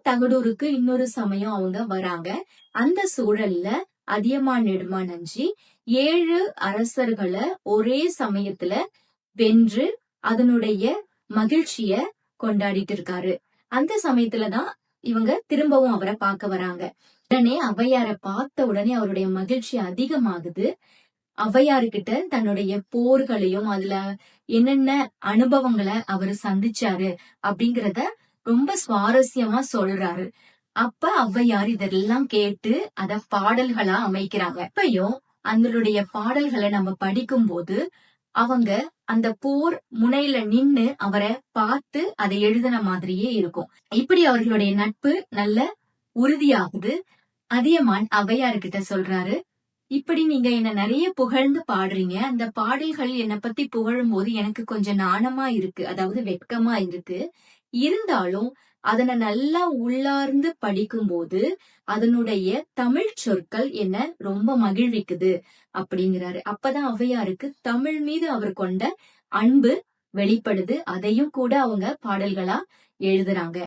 தகடூருக்கு இன்னொரு சமயம் அவங்க வராங்க. அந்த சூழல்ல அதியமான் நெடுமான் அஞ்சி 7 அரசர்களை ஒரே சமயத்துல வென்று அதனுடைய மகிழ்ச்சிய கொண்டாடிட்டு இருக்காரு. அந்த சமயத்துலதான் இவங்க திரும்பவும் அவரை பார்க்க வராங்க. உடனே ஔவையார பார்த்த உடனே அவருடைய மகிழ்ச்சி அதிகமாகுது. ஔவையாருகிட்ட தன்னுடைய போர்களையும் அதுல என்னென்ன அனுபவங்களை அவரு சந்திச்சாரு அப்படிங்கறத ரொம்ப சுவாரஸ்யமா சொல்றாரு. அப்ப ஔவையார் இதெல்லாம் கேட்டு அத பாடல்களா அமைக்கிறாங்க. இப்பயும் அதனுடைய பாடல்களை நம்ம படிக்கும் போது அவங்க அந்த போர் முனையில நின்னு அவரை பார்த்து அதை எழுதின மாதிரியே இருக்கும். இப்படி அவர்களுடைய நட்பு நல்ல உறுதியாகுது. அதியமான் ஔவையார்கிட்ட சொல்றாரு, இப்படி நீங்க என்ன நிறைய புகழ்ந்து பாடுறீங்க. அந்த பாடல்கள் என்னை பத்தி புகழும் போது எனக்கு கொஞ்சம் நாணமா இருக்கு, அதாவது வெட்கமா இருக்கு. இருந்தாலும் அதனை நல்லா உள்ளார்ந்து படிக்கும் போது அதனுடைய தமிழ் சொற்கள் என்ன ரொம்ப மகிழ்விக்குது அப்படிங்கிறாரு. அப்பதான் ஔவையாருக்கு தமிழ் மீது அவர் கொண்ட அன்பு வெளிப்படுது. அதையும் கூட அவங்க பாடல்களா எழுதுறாங்க.